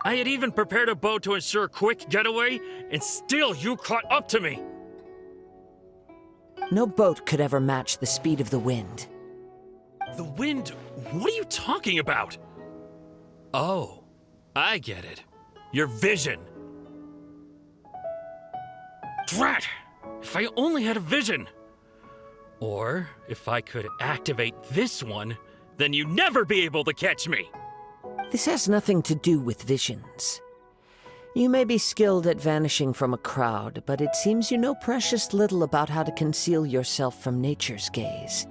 I had even prepared a boat to ensure a quick getaway, and still you caught up to me! No boat could ever match the speed of the wind. The wind? What are you talking about? Oh, I get it. Your vision. Drat! If I only had a vision! Or, if I could activate this one, then you'd never be able to catch me! This has nothing to do with visions. You may be skilled at vanishing from a crowd, but it seems you know precious little about how to conceal yourself from nature's gaze.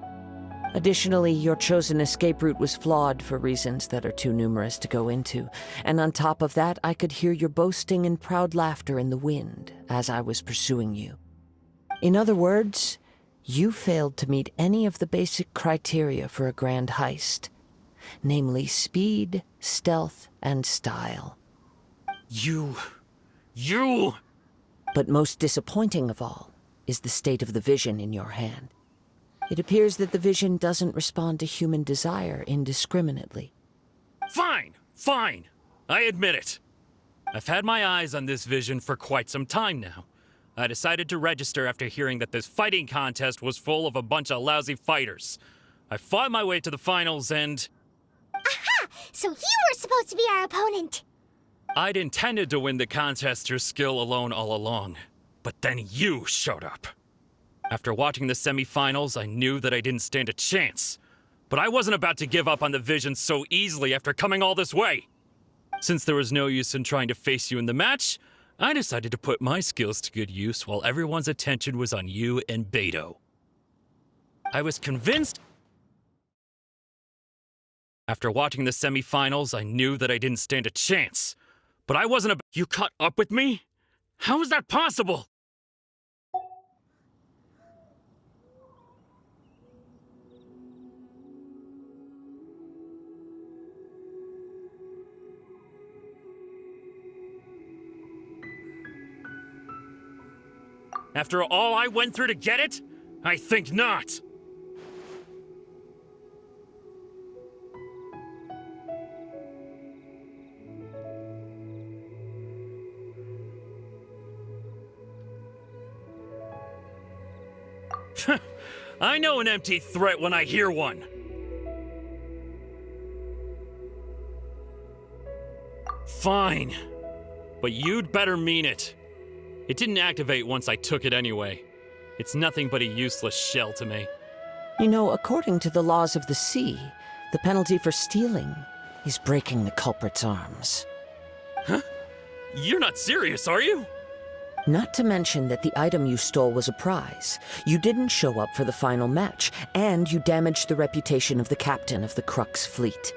Additionally, your chosen escape route was flawed for reasons that are too numerous to go into, and on top of that, I could hear your boasting and proud laughter in the wind as I was pursuing you. In other words, you failed to meet any of the basic criteria for a grand heist, namely speed, stealth, and style. You... But most disappointing of all is the state of the vision in your hand. It appears that the vision doesn't respond to human desire indiscriminately. Fine. I admit it. I've had my eyes on this vision for quite some time now. I decided to register after hearing that this fighting contest was full of a bunch of lousy fighters. I fought my way to the finals and... Aha! So you were supposed to be our opponent! I'd intended to win the contest through skill alone all along, but then you showed up. After watching the semifinals, I knew that I didn't stand a chance. But I wasn't about to give up on the vision so easily after coming all this way. Since there was no use in trying to face you in the match, I decided to put my skills to good use while everyone's attention was on you and Beto. I was convinced... After watching the semifinals, I knew that I didn't stand a chance. But I wasn't about... You caught up with me? How is that possible? After all I went through to get it? I think not. I know an empty threat when I hear one. Fine. But you'd better mean it. It didn't activate once I took it anyway. It's nothing but a useless shell to me. You know, according to the laws of the sea, the penalty for stealing is breaking the culprit's arms. Huh? You're not serious, are you? Not to mention that the item you stole was a prize. You didn't show up for the final match, and you damaged the reputation of the captain of the Crux fleet.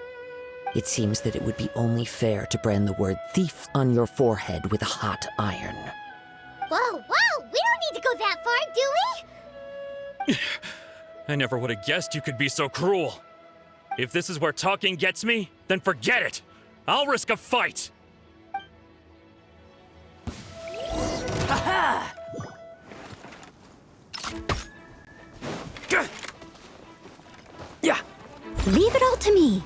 It seems that it would be only fair to brand the word thief on your forehead with a hot iron. Whoa, we don't need to go that far, do we? I never would have guessed you could be so cruel. If this is where talking gets me, then forget it. I'll risk a fight. Ha-ha! Yeah. Leave it all to me.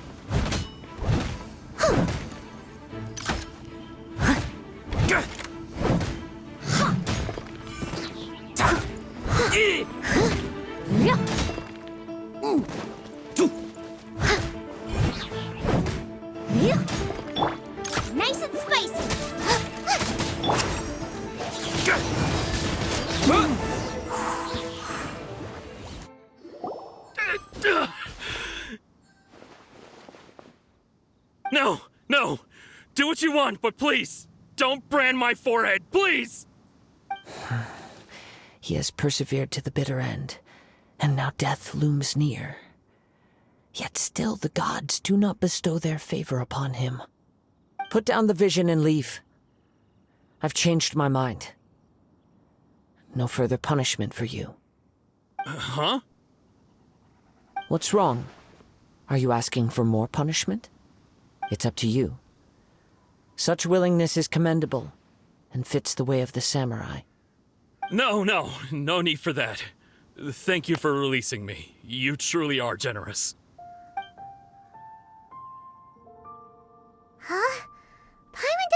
Nice and spicy. No! Do what you want, but please, don't brand my forehead, please! He has persevered to the bitter end, and now death looms near. Yet still the gods do not bestow their favor upon him. Put down the vision and leave. I've changed my mind. No further punishment for you. Huh? What's wrong? Are you asking for more punishment? It's up to you. Such willingness is commendable, and fits the way of the samurai. No need for that. Thank you for releasing me. You truly are generous. Huh? Paimon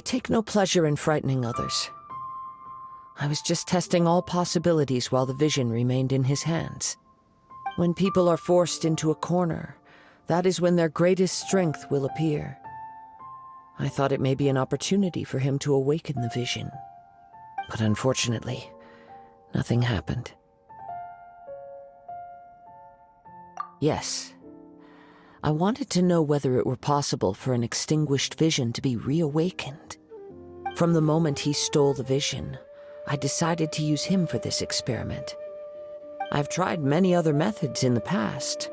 take no pleasure in frightening others. I was just testing all possibilities while the vision remained in his hands. When people are forced into a corner, that is when their greatest strength will appear. I thought it may be an opportunity for him to awaken the vision. But unfortunately, nothing happened. Yes, I wanted to know whether it were possible for an extinguished vision to be reawakened. From the moment he stole the vision, I decided to use him for this experiment. I've tried many other methods in the past,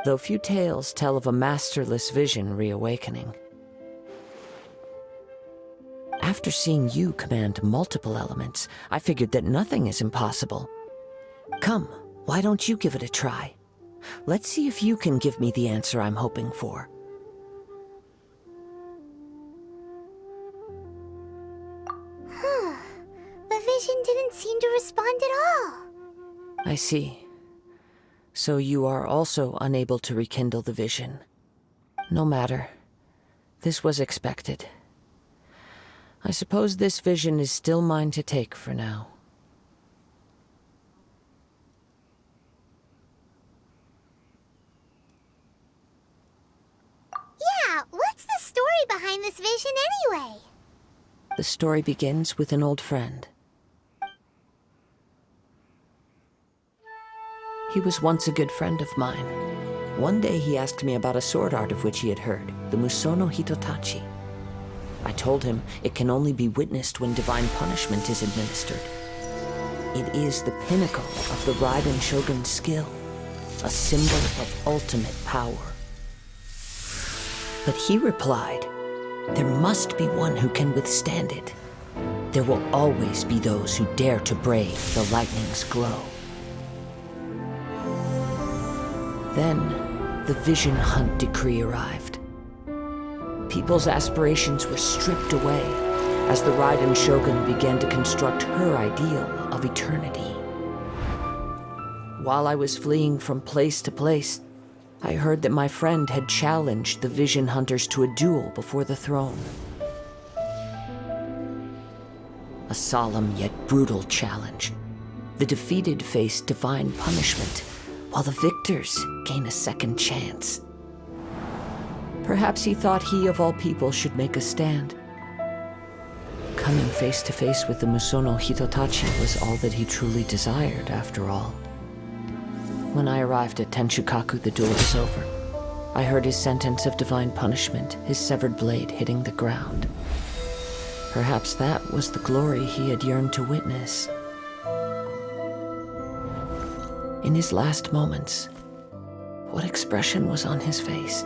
though few tales tell of a masterless vision reawakening. After seeing you command multiple elements, I figured that nothing is impossible. Come, why don't you give it a try? Let's see if you can give me the answer I'm hoping for. The vision didn't seem to respond at all. I see. So you are also unable to rekindle the vision. No matter. This was expected. I suppose this vision is still mine to take for now. Yeah, what's the story behind this vision anyway? The story begins with an old friend. He was once a good friend of mine. One day he asked me about a sword art of which he had heard, the Musono Hitotachi. I told him it can only be witnessed when divine punishment is administered. It is the pinnacle of the Raiden Shogun's skill, a symbol of ultimate power. But he replied, there must be one who can withstand it. There will always be those who dare to brave the lightning's glow. Then, the Vision Hunt decree arrived. People's aspirations were stripped away as the Raiden Shogun began to construct her ideal of eternity. While I was fleeing from place to place, I heard that my friend had challenged the Vision Hunters to a duel before the throne. A solemn yet brutal challenge. The defeated face divine punishment, while the victors gain a second chance. Perhaps he thought he of all people should make a stand. Coming face to face with the Musono Hitotachi was all that he truly desired, after all. When I arrived at Tenshukaku, the duel was over. I heard his sentence of divine punishment, his severed blade hitting the ground. Perhaps that was the glory he had yearned to witness. In his last moments, what expression was on his face?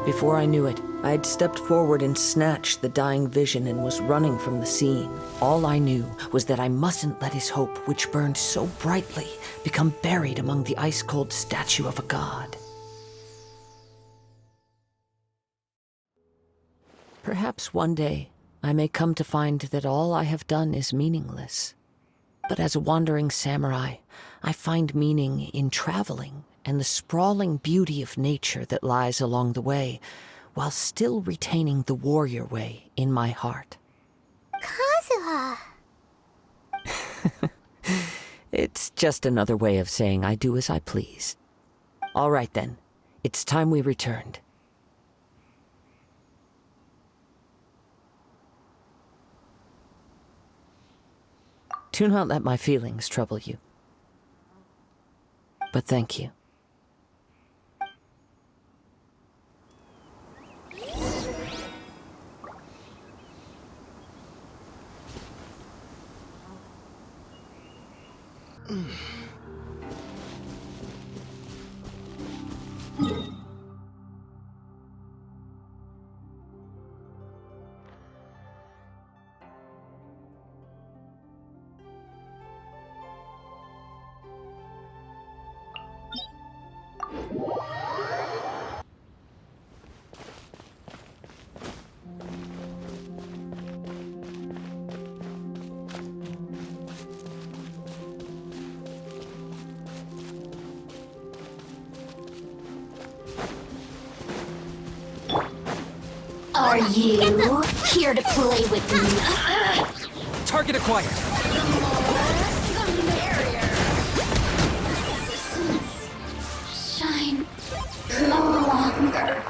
Before I knew it, I had stepped forward and snatched the dying vision and was running from the scene. All I knew was that I mustn't let his hope, which burned so brightly, become buried among the ice-cold statue of a god. Perhaps one day, I may come to find that all I have done is meaningless. But as a wandering samurai, I find meaning in traveling and the sprawling beauty of nature that lies along the way, while still retaining the warrior way in my heart. Kazuha! It's just another way of saying I do as I please. All right then, it's time we returned. Do not let my feelings trouble you. But thank you. Are you here to play with me? Target acquired. Shine longer.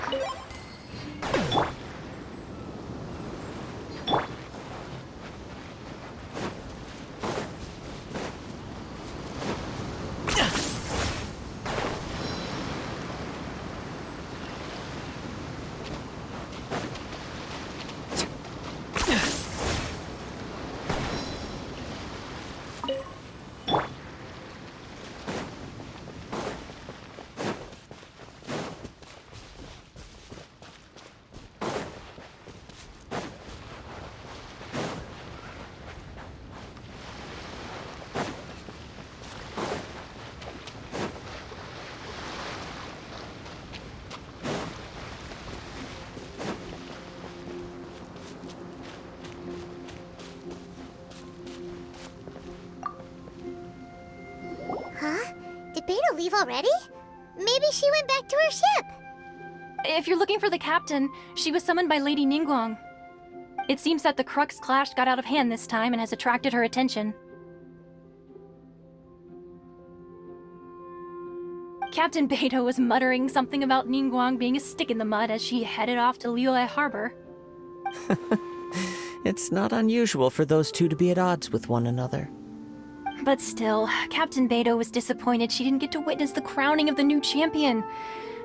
Huh? Did Beta leave already? Maybe she went back to her ship. If you're looking for the captain, she was summoned by Lady Ningguang. It seems that the Crux clash got out of hand this time and has attracted her attention. Captain Beidou was muttering something about Ningguang being a stick in the mud as she headed off to Liyue Harbor. It's not unusual for those two to be at odds with one another. But still, Captain Beidou was disappointed she didn't get to witness the crowning of the new champion.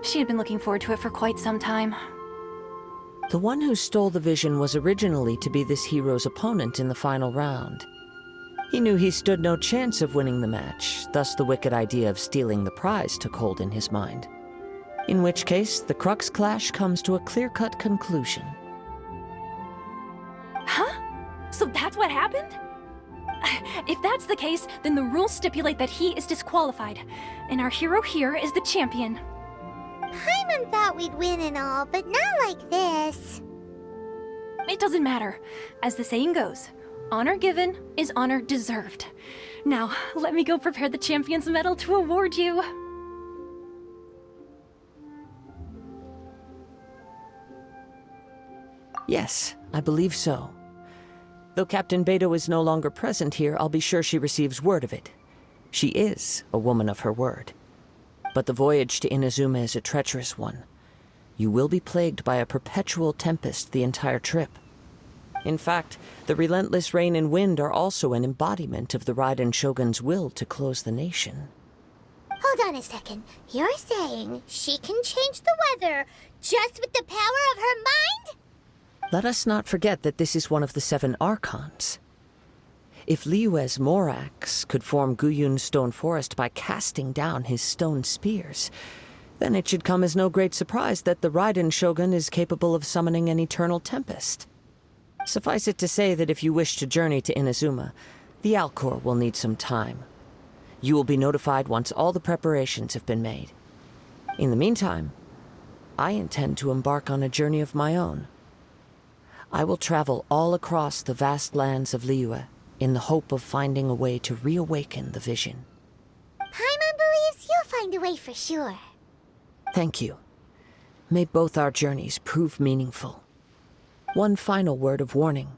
She had been looking forward to it for quite some time. The one who stole the vision was originally to be this hero's opponent in the final round. He knew he stood no chance of winning the match, thus the wicked idea of stealing the prize took hold in his mind. In which case, the Crux clash comes to a clear-cut conclusion. Huh? So that's what happened? If that's the case, then the rules stipulate that he is disqualified, and our hero here is the champion. Paimon thought we'd win and all, but not like this. It doesn't matter. As the saying goes, honor given is honor deserved. Now, let me go prepare the champion's medal to award you. Yes, I believe so. Though Captain Beidou is no longer present here, I'll be sure she receives word of it. She is a woman of her word. But the voyage to Inazuma is a treacherous one. You will be plagued by a perpetual tempest the entire trip. In fact, the relentless rain and wind are also an embodiment of the Raiden Shogun's will to close the nation. Hold on a second. You're saying she can change the weather just with the power of her mind? Let us not forget that this is one of the 7 Archons. If Liyue's Morax could form Guyun's stone forest by casting down his stone spears, then it should come as no great surprise that the Raiden Shogun is capable of summoning an eternal tempest. Suffice it to say that if you wish to journey to Inazuma, the Alcor will need some time. You will be notified once all the preparations have been made. In the meantime, I intend to embark on a journey of my own. I will travel all across the vast lands of Liyue in the hope of finding a way to reawaken the vision. Paimon believes you'll find a way for sure. Thank you. May both our journeys prove meaningful. One final word of warning.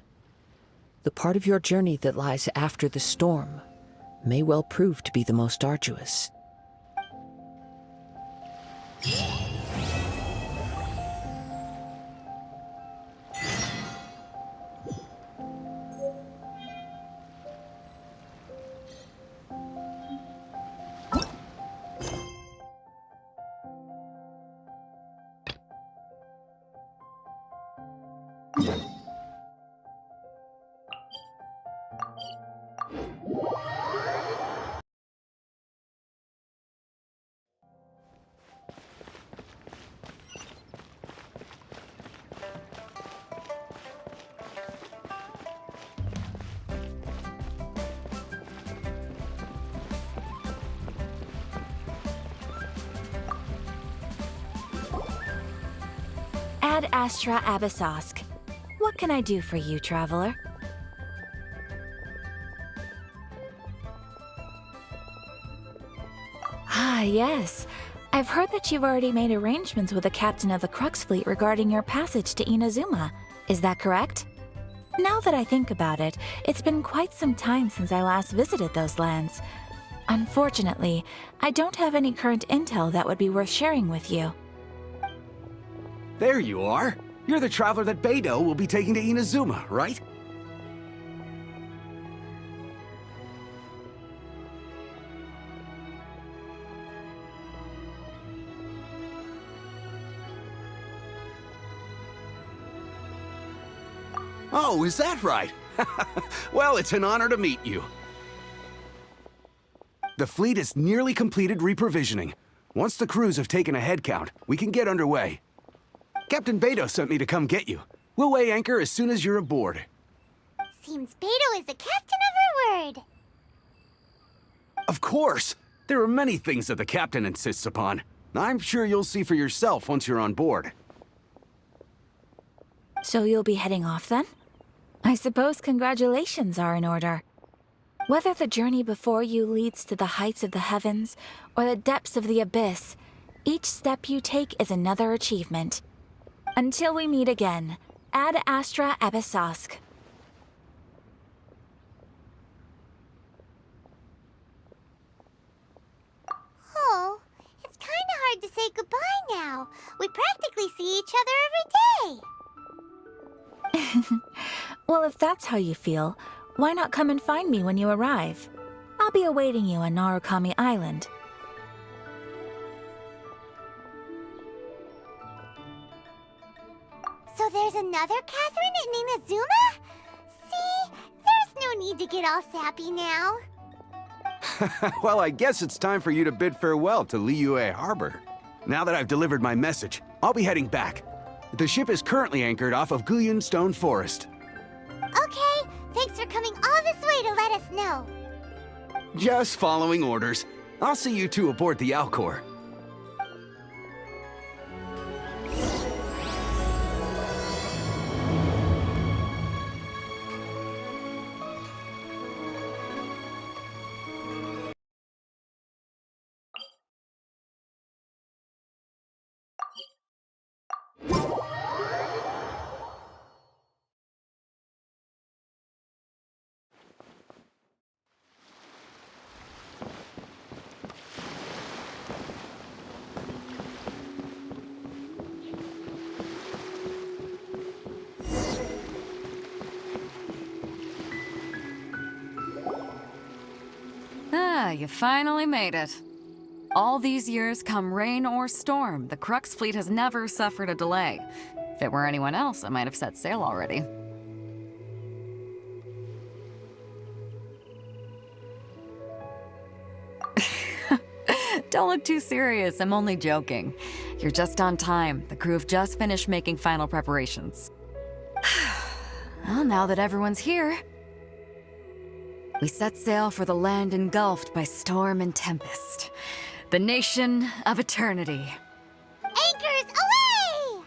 The part of your journey that lies after the storm may well prove to be the most arduous. Ad Astra Abyssosk. What can I do for you, traveler? Ah, yes. I've heard that you've already made arrangements with the captain of the Crux fleet regarding your passage to Inazuma. Is that correct? Now that I think about it, it's been quite some time since I last visited those lands. Unfortunately, I don't have any current intel that would be worth sharing with you. There you are. You're the traveler that Beidou will be taking to Inazuma, right? Oh, is that right? Well, it's an honor to meet you. The fleet has nearly completed reprovisioning. Once the crews have taken a head count, we can get underway. Captain Beidou sent me to come get you. We'll weigh anchor as soon as you're aboard. Seems Beidou is the captain of her word. Of course! There are many things that the captain insists upon. I'm sure you'll see for yourself once you're on board. So you'll be heading off then? I suppose congratulations are in order. Whether the journey before you leads to the heights of the heavens or the depths of the abyss, each step you take is another achievement. Until we meet again, Ad Astra Abyssosque. Oh, it's kind of hard to say goodbye now. We practically see each other every day. Well, if that's how you feel, why not come and find me when you arrive? I'll be awaiting you on Narukami Island. So there's another Catherine in Inazuma? See, there's no need to get all sappy now. Well, I guess it's time for you to bid farewell to Liyue Harbor. Now that I've delivered my message, I'll be heading back. The ship is currently anchored off of Guyun Stone Forest. Okay, thanks for coming all this way to let us know. Just following orders. I'll see you two aboard the Alcor. Ah, you finally made it. All these years, come rain or storm, the Crux fleet has never suffered a delay. If it were anyone else, I might have set sail already. Don't look too serious, I'm only joking. You're just on time. The crew have just finished making final preparations. Well, now that everyone's here, we set sail for the land engulfed by storm and tempest. The nation of eternity. Anchors away!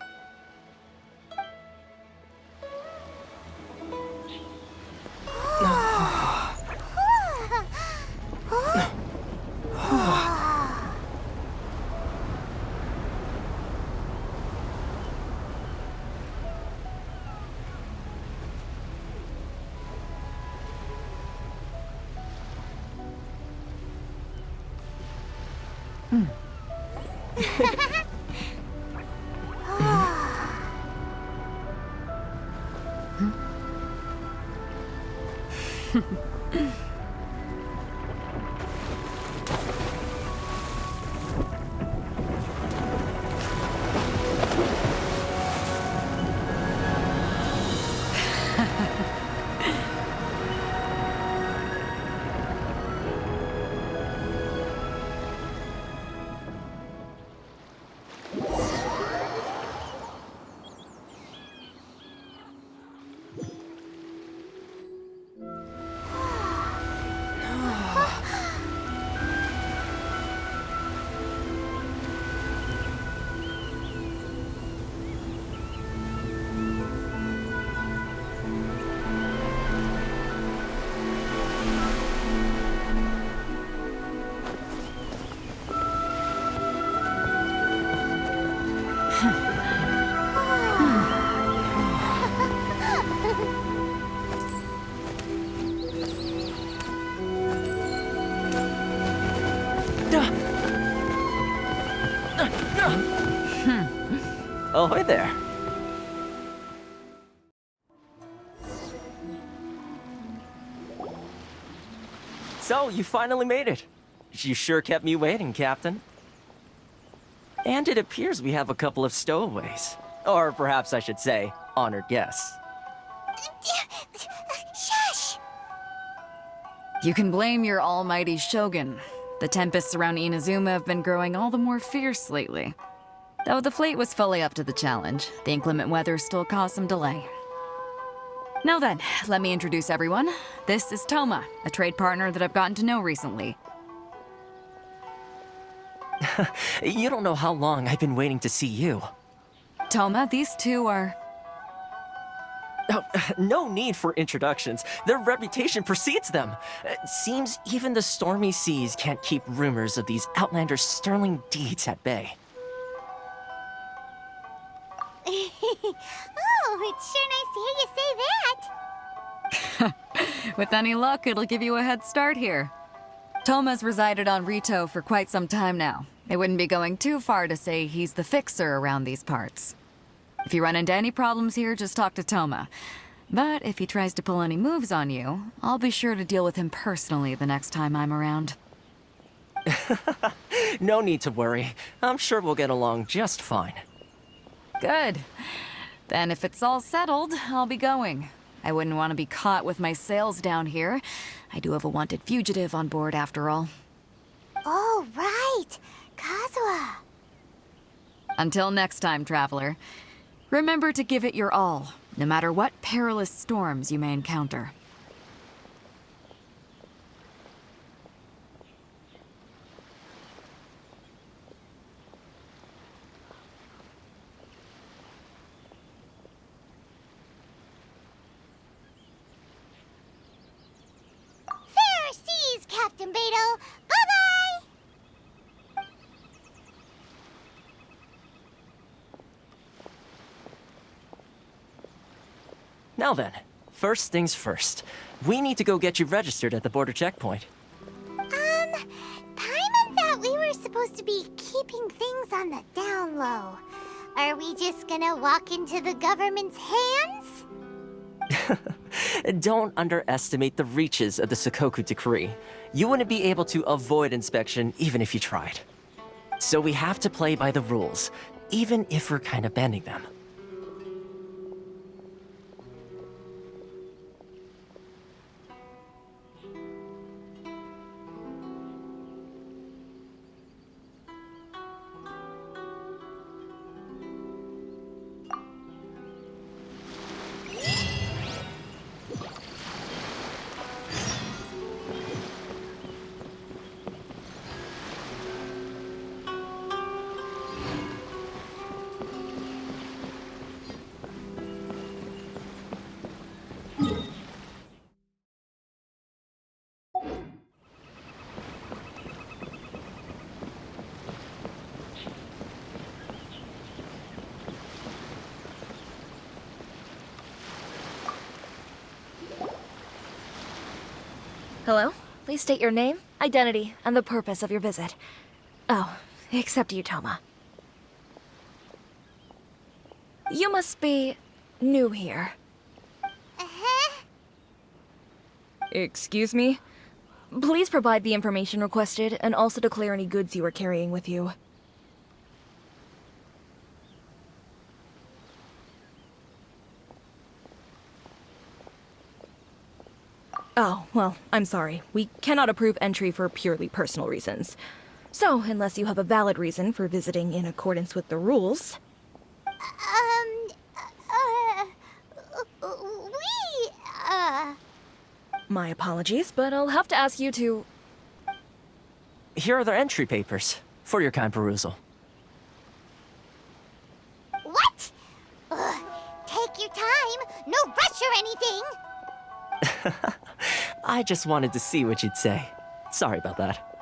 Oh, hi there. So, you finally made it. You sure kept me waiting, Captain. And it appears we have a couple of stowaways. Or perhaps I should say, honored guests. Shush! You can blame your almighty Shogun. The tempests around Inazuma have been growing all the more fierce lately. Though the fleet was fully up to the challenge, the inclement weather still caused some delay. Now then, let me introduce everyone. This is Toma, a trade partner that I've gotten to know recently. You don't know how long I've been waiting to see you. Toma, these two are... Oh, no need for introductions. Their reputation precedes them. Seems even the stormy seas can't keep rumors of these outlanders' sterling deeds at bay. Oh, it's sure nice to hear you say that. With any luck, it'll give you a head start here. Toma's resided on Rito for quite some time now. It wouldn't be going too far to say he's the fixer around these parts. If you run into any problems here, just talk to Toma. But if he tries to pull any moves on you, I'll be sure to deal with him personally the next time I'm around. No need to worry. I'm sure we'll get along just fine. Good. Then if it's all settled, I'll be going. I wouldn't want to be caught with my sails down here. I do have a wanted fugitive on board after all. Oh, right. Kazuha. Until next time, traveler. Remember to give it your all, no matter what perilous storms you may encounter. Fair seas, Captain Beidou. Bye-bye. Now then, first things first. We need to go get you registered at the border checkpoint. Paimon thought we were supposed to be keeping things on the down low. Are we just gonna walk into the government's hands? Don't underestimate the reaches of the Sakoku Decree. You wouldn't be able to avoid inspection even if you tried. So we have to play by the rules, even if we're kind of bending them. Hello? Please state your name, identity, and the purpose of your visit. Oh, except you, Toma. You must be new here. Uh-huh. Excuse me? Please provide the information requested and also declare any goods you are carrying with you. Oh, well, I'm sorry. We cannot approve entry for purely personal reasons. So, unless you have a valid reason for visiting in accordance with the rules... My apologies, but I'll have to ask you to... Here are their entry papers, for your kind perusal. What? Ugh, take your time. No rush or anything. I just wanted to see what you'd say. Sorry about that.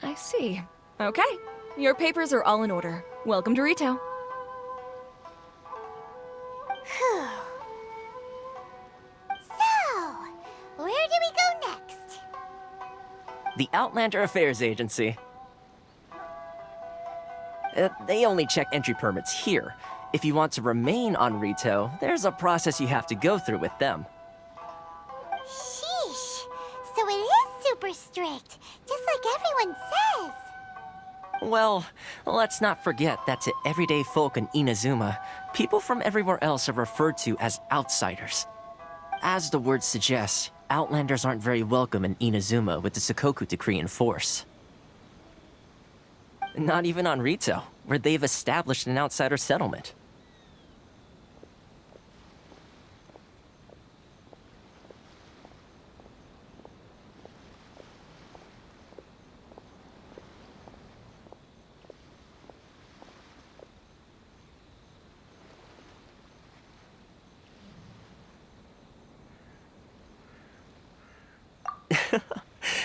I see. Okay. Your papers are all in order. Welcome to Rito. So, the Outlander Affairs Agency. They only check entry permits here. If you want to remain on Rito, there's a process you have to go through with them. Sheesh. So it is super strict, just like everyone says. Well, let's not forget that to everyday folk in Inazuma, people from everywhere else are referred to as outsiders. As the word suggests, Outlanders aren't very welcome in Inazuma with the Sakoku Decree in force. Not even on Rito, where they've established an outsider settlement.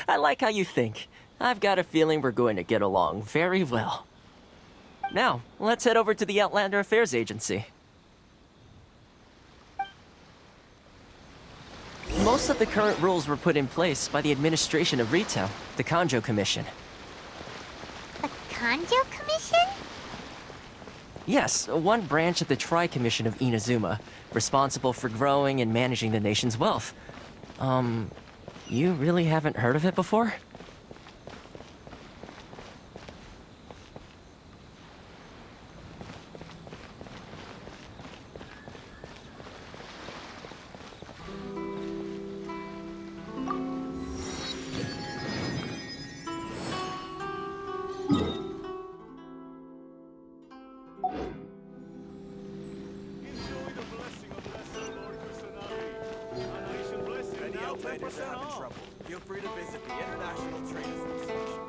I like how you think. I've got a feeling we're going to get along very well. Now, let's head over to the Outlander Affairs Agency. Most of the current rules were put in place by the administration of Rito, the Kanjo Commission. The Kanjo Commission? Yes, one branch of the Tri-Commission of Inazuma, responsible for growing and managing the nation's wealth. You really haven't heard of it before? Feel free to visit the International Trade Association.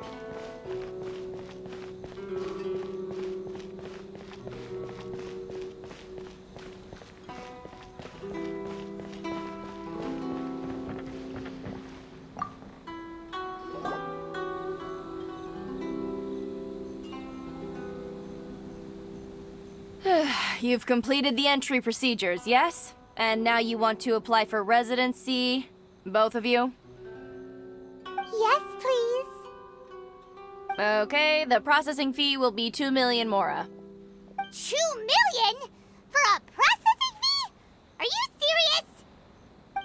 You've completed the entry procedures, yes? And now you want to apply for residency, both of you? Yes, please. Okay, the processing fee will be 2 million mora. 2 million? For a processing fee? Are you serious?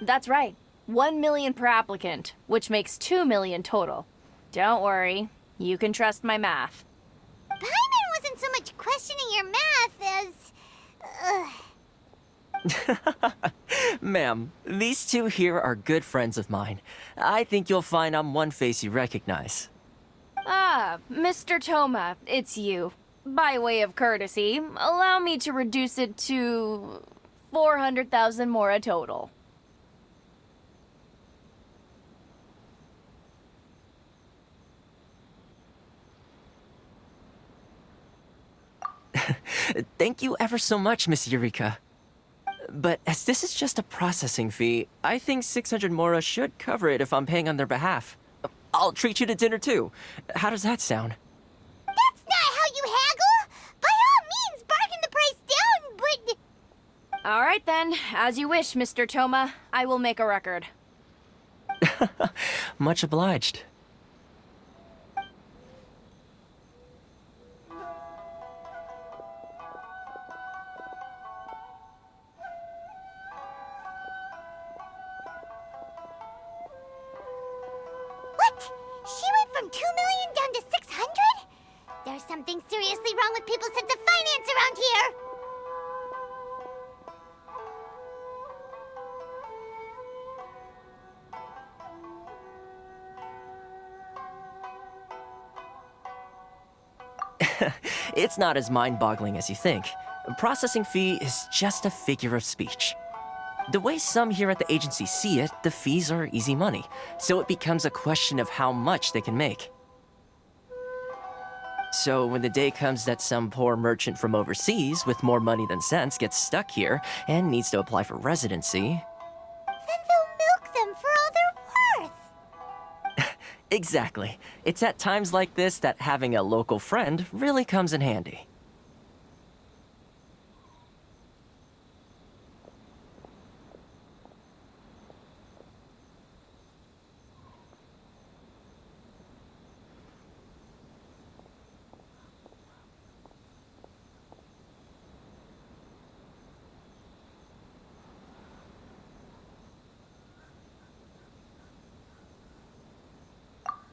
That's right. 1 million per applicant, which makes 2 million total. Don't worry, you can trust my math. Paimon wasn't so much questioning your math as... Ma'am, these two here are good friends of mine. I think you'll find I'm one face you recognize. Ah, Mr. Toma, it's you. By way of courtesy, allow me to reduce it to 400,000 mora total. Thank you ever so much, Miss Eureka. But as this is just a processing fee, I think 600 mora should cover it if I'm paying on their behalf. I'll treat you to dinner too. How does that sound? That's not how you haggle! By all means, bargain the price down, but... All right then, as you wish, Mr. Toma. I will make a record. Much obliged. What? She went from 2 million down to 600? There's something seriously wrong with people's sense of finance around here! It's not as mind-boggling as you think. Processing fee is just a figure of speech. The way some here at the agency see it, the fees are easy money, so it becomes a question of how much they can make. So when the day comes that some poor merchant from overseas with more money than sense gets stuck here and needs to apply for residency... Then they'll milk them for all they're worth! Exactly. It's at times like this that having a local friend really comes in handy.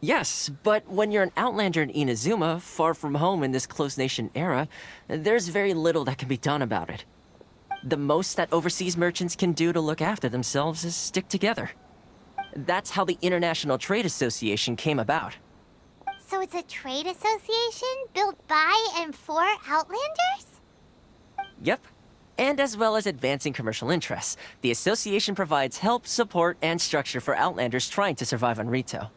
Yes, but when you're an outlander in Inazuma, far from home in this closed nation era, there's very little that can be done about it. The most that overseas merchants can do to look after themselves is stick together. That's how the International Trade Association came about. So it's a trade association built by and for Outlanders? Yep. And as well as advancing commercial interests, the association provides help, support, and structure for Outlanders trying to survive on Rito.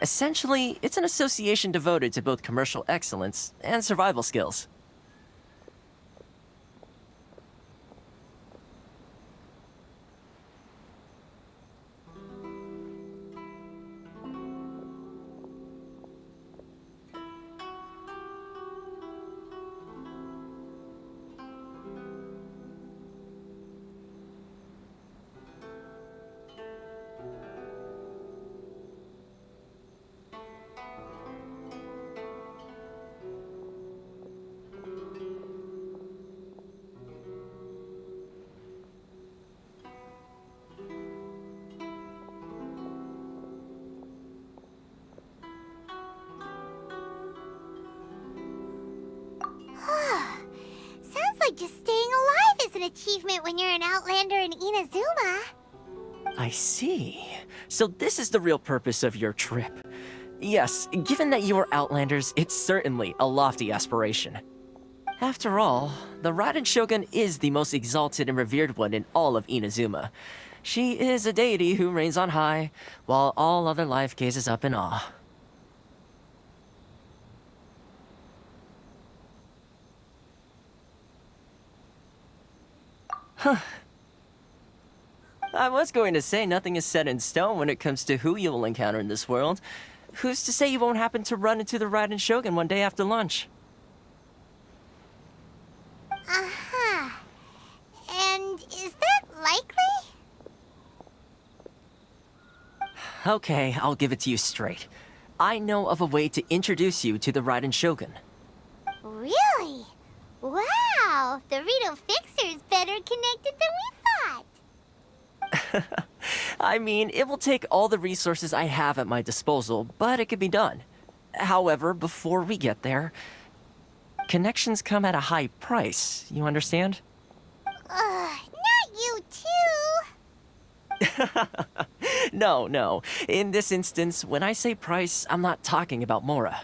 Essentially, it's an association devoted to both commercial excellence and survival skills. Sounds like just staying alive is an achievement when you're an Outlander in Inazuma. I see. So this is the real purpose of your trip. Yes, given that you are Outlanders, it's certainly a lofty aspiration. After all, the Raiden Shogun is the most exalted and revered one in all of Inazuma. She is a deity who reigns on high, while all other life gazes up in awe. Huh. I was going to say nothing is set in stone when it comes to who you will encounter in this world. Who's to say you won't happen to run into the Raiden Shogun one day after lunch? Uh-huh. And is that likely? Okay, I'll give it to you straight. I know of a way to introduce you to the Raiden Shogun. Really? Wow! The Rito Fixer's better connected than we thought. I mean, it will take all the resources I have at my disposal, but it can be done. However, before we get there, connections come at a high price, you understand? Not you too! No. In this instance, when I say price, I'm not talking about Mora.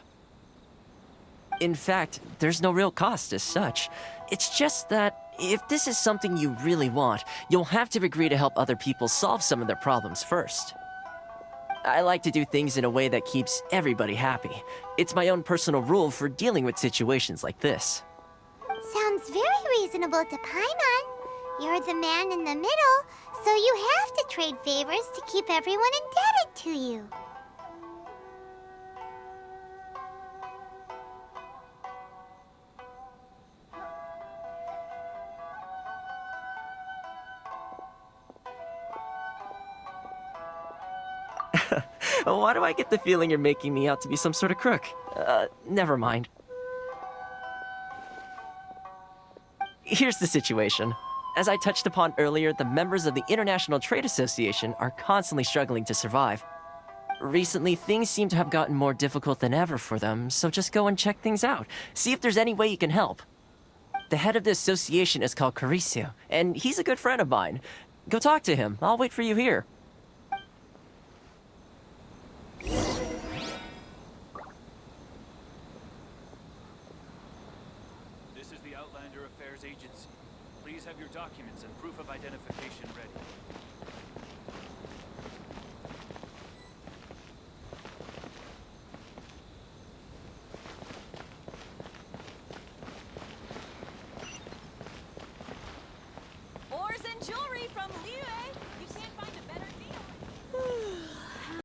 In fact, there's no real cost as such. It's just that if this is something you really want, you'll have to agree to help other people solve some of their problems first. I like to do things in a way that keeps everybody happy. It's my own personal rule for dealing with situations like this. Sounds very reasonable to Paimon. You're the man in the middle, so you have to trade favors to keep everyone indebted to you. Why do I get the feeling you're making me out to be some sort of crook? Never mind. Here's the situation. As I touched upon earlier, the members of the International Trade Association are constantly struggling to survive. Recently, things seem to have gotten more difficult than ever for them, so just go and check things out. See if there's any way you can help. The head of the association is called Caricio, and he's a good friend of mine. Go talk to him. I'll wait for you here. This is the Outlander Affairs Agency. Please have your documents and proof of identification ready.